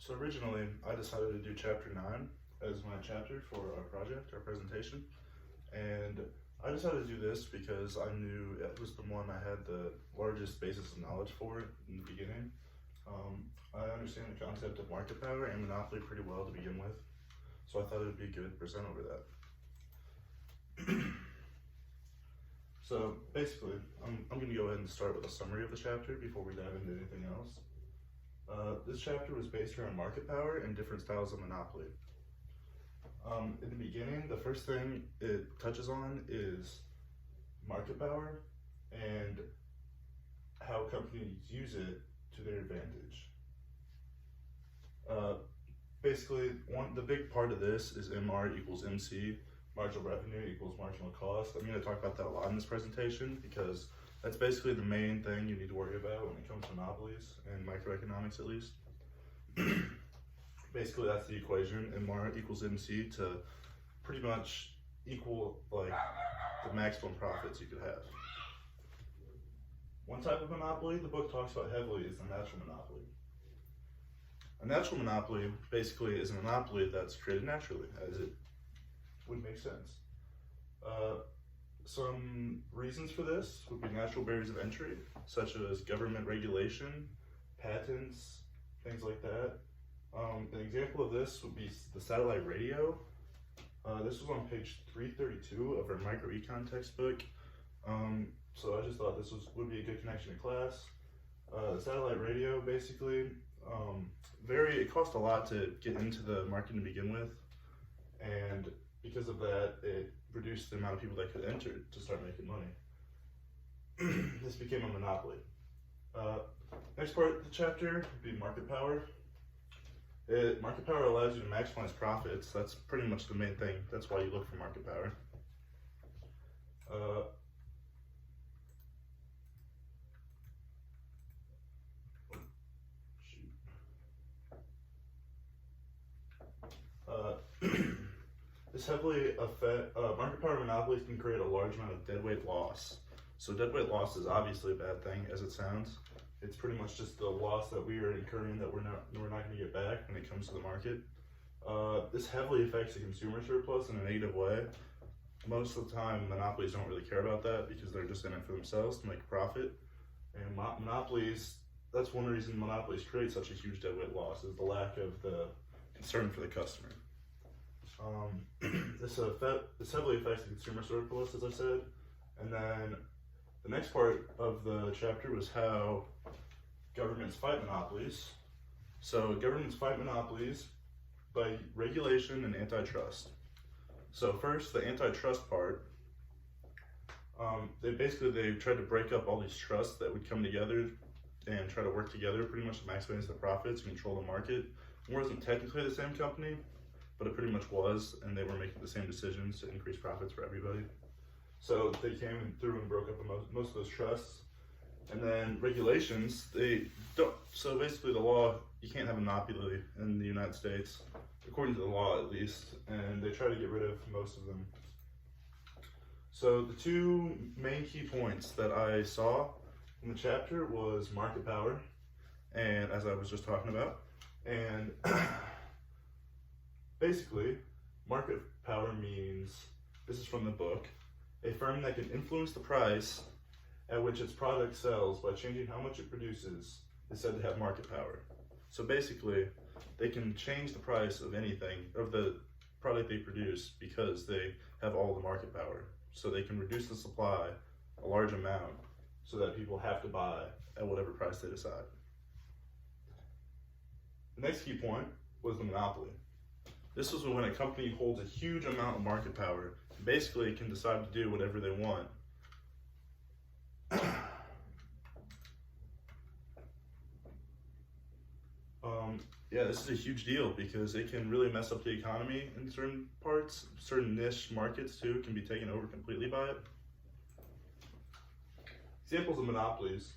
So originally, I decided to do chapter 9 as my chapter for our project, our presentation. And I decided to do this because I knew it was the one I had the largest basis of knowledge for in the beginning. I understand the concept of market power and monopoly pretty well to begin with, so I thought it would be good to present over that. So basically, I'm going to go ahead and start with a summary of the chapter before we dive into anything else. This chapter was based around market power and different styles of monopoly. In the beginning, the first thing it touches on is market power and how companies use it to their advantage. Basically, the big part of this is MR equals MC, marginal revenue equals marginal cost. I'm going to talk about that a lot in this presentation because that's basically the main thing you need to worry about when it comes to monopolies and microeconomics, at least. Basically, that's the equation, MR equals MC, to pretty much equal like the maximum profits you could have. One type of monopoly the book talks about heavily is the natural monopoly. A natural monopoly basically is a monopoly that's created naturally, as it would make sense. Some reasons for this would be natural barriers of entry, such as government regulation, patents, things like that. An example of this would be the satellite radio. This was on page 332 of our MICROECON textbook. So I just thought this would be a good connection to class. The satellite radio, basically, it cost a lot to get into the market to begin with, and because of that, it reduced the amount of people that could enter to start making money. This became a monopoly. Next part of the chapter would be market power. Market power allows you to maximize profits. That's pretty much the main thing. That's why you look for market power. Market power monopolies can create a large amount of deadweight loss. So deadweight loss is obviously a bad thing, as it sounds. It's pretty much just the loss that we are incurring that we're not going to get back when it comes to the market. This heavily affects the consumer surplus in a negative way. Most of the time, monopolies don't really care about that because they're just in it for themselves to make a profit. And monopolies, that's one reason monopolies create such a huge deadweight loss, is the lack of the concern for the customer. This heavily affects the consumer surplus, as I said. And then the next part of the chapter was how governments fight monopolies. So governments fight monopolies by regulation and antitrust. So first, the antitrust part. They tried to break up all these trusts that would come together and try to work together pretty much to maximize the profits and control the market. It wasn't technically the same company, but it pretty much was, and they were making the same decisions to increase profits for everybody. So they came through and broke up most of those trusts. And then regulations, so basically the law, you can't have a monopoly in the United States, according to the law at least, and they try to get rid of most of them. So the two main key points that I saw in the chapter was market power, and as I was just talking about, and basically market power means, this is from the book, a firm that can influence the price at which its product sells by changing how much it produces is said to have market power. So basically, they can change the price of anything, of the product they produce, because they have all the market power. So they can reduce the supply a large amount so that people have to buy at whatever price they decide. The next key point was the monopoly. This was when a company holds a huge amount of market power. Basically, it can decide to do whatever they want. This is a huge deal because it can really mess up the economy in certain parts. Certain niche markets too can be taken over completely by it. Examples of monopolies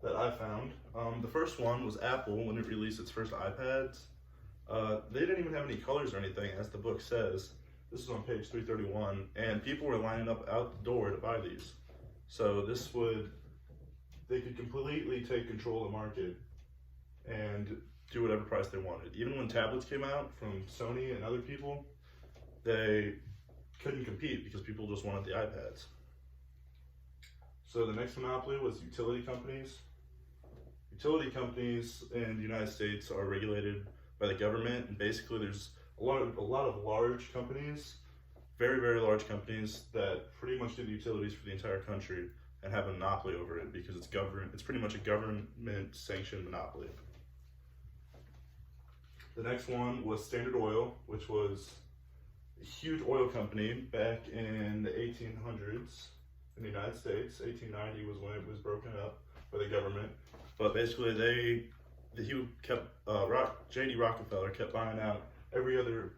that I found. The first one was Apple when it released its first iPads. They didn't even have any colors or anything, as the book says. This is on page 331, and people were lining up out the door to buy these. So they could completely take control of the market and do whatever price they wanted. Even when tablets came out from Sony and other people, they couldn't compete because people just wanted the iPads. So the next monopoly was utility companies. Utility companies in the United States are regulated by the government, and basically there's a lot of large companies, very, very large companies that pretty much do the utilities for the entire country and have a monopoly over it because it's pretty much a government-sanctioned monopoly. The next one was Standard Oil, which was a huge oil company back in the 1800s in the United States. 1890 was when it was broken up by the government. But basically J.D. Rockefeller kept buying out every other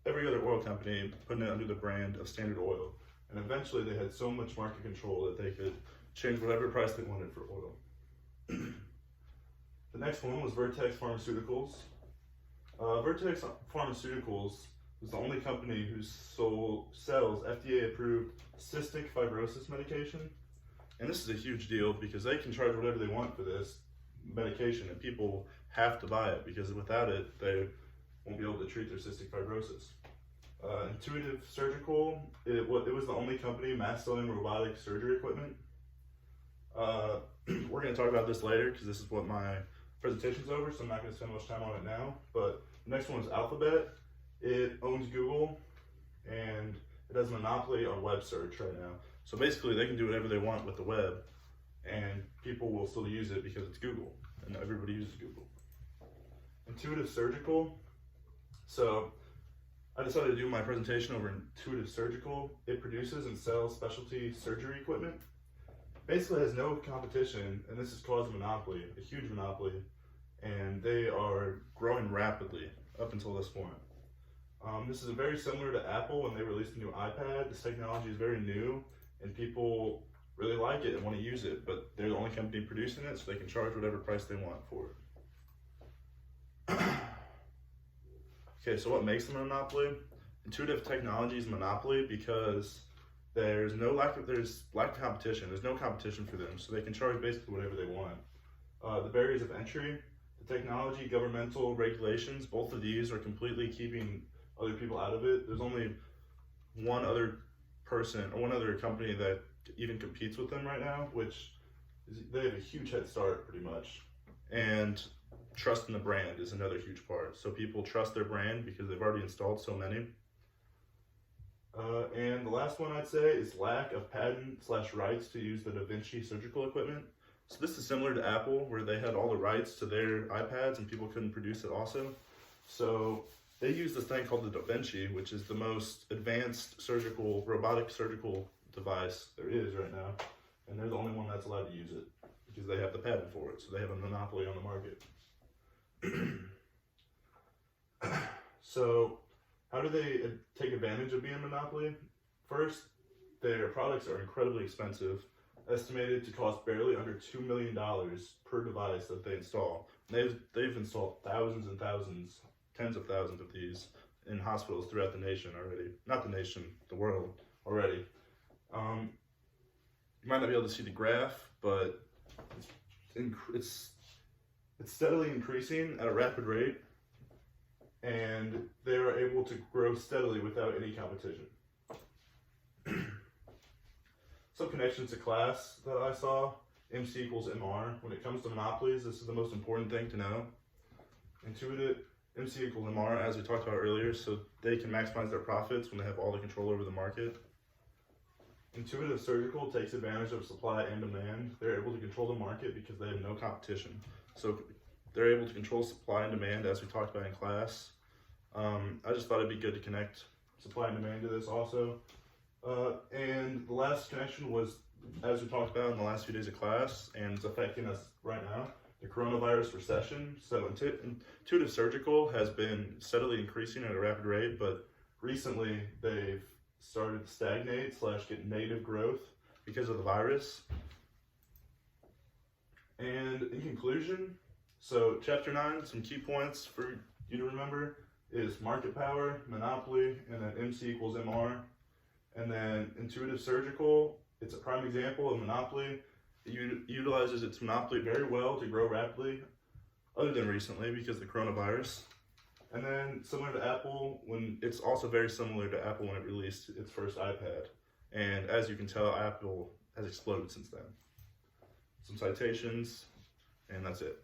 oil company, putting it under the brand of Standard Oil. And eventually they had so much market control that they could change whatever price they wanted for oil. The next one was Vertex Pharmaceuticals. Vertex Pharmaceuticals was the only company who sells FDA-approved cystic fibrosis medication. And this is a huge deal because they can charge whatever they want for this medication, and people have to buy it because without it, they won't be able to treat their cystic fibrosis. Intuitive Surgical, it was the only company mass selling robotic surgery equipment. We're going to talk about this later because this is what my presentation's over, so I'm not going to spend much time on it now. But the next one is Alphabet. It owns Google, and it has a monopoly on web search right now. So basically, they can do whatever they want with the web, and people will still use it because it's Google, and everybody uses Google. Intuitive Surgical. So I decided to do my presentation over Intuitive Surgical. It produces and sells specialty surgery equipment. Basically, it has no competition, and this has caused a monopoly, a huge monopoly, and they are growing rapidly up until this point. This is very similar to Apple when they released a new iPad. This technology is very new, and people really like it and want to use it, but they're the only company producing it, so they can charge whatever price they want for it. Okay, so what makes them a monopoly? Intuitive Technology is a monopoly because there's lack of competition. There's no competition for them, so they can charge basically whatever they want. The barriers of entry, the technology, governmental regulations, both of these are completely keeping other people out of it. There's only one other person or one other company that even competes with them right now, which they have a huge head start pretty much. And trust in the brand is another huge part. So people trust their brand because they've already installed so many. And the last one I'd say is lack of patent/rights to use the Da Vinci surgical equipment. So this is similar to Apple, where they had all the rights to their iPads and people couldn't produce it also. So they use this thing called the Da Vinci, which is the most advanced robotic surgical device there is right now. And they're the only one that's allowed to use it because they have the patent for it. So they have a monopoly on the market. So how do they take advantage of being a monopoly? First, their products are incredibly expensive, estimated to cost barely under $2 million per device that they install. They've installed thousands and thousands, tens of thousands of these in hospitals throughout the nation already. Not the nation, the world already. You might not be able to see the graph, but it's steadily increasing at a rapid rate, and they are able to grow steadily without any competition. Some connections to class that I saw, MC equals MR. When it comes to monopolies, this is the most important thing to know. Intuitive, MC equals MR, as we talked about earlier, so they can maximize their profits when they have all the control over the market. Intuitive Surgical takes advantage of supply and demand. They're able to control the market because they have no competition. So they're able to control supply and demand, as we talked about in class. I just thought it'd be good to connect supply and demand to this also. And the last connection was, as we talked about in the last few days of class, and it's affecting us right now, the coronavirus recession. So Intuitive Surgical has been steadily increasing at a rapid rate, but recently they've started to stagnate / get negative growth because of the virus. And in conclusion, so chapter 9, some key points for you to remember is market power, monopoly, and then MC equals MR. And then Intuitive Surgical, it's a prime example of monopoly. It utilizes its monopoly very well to grow rapidly. other than recently because of the coronavirus. And then similar to Apple, it's also very similar to Apple when it released its first iPad. And as you can tell, Apple has exploded since then. Some citations, and that's it.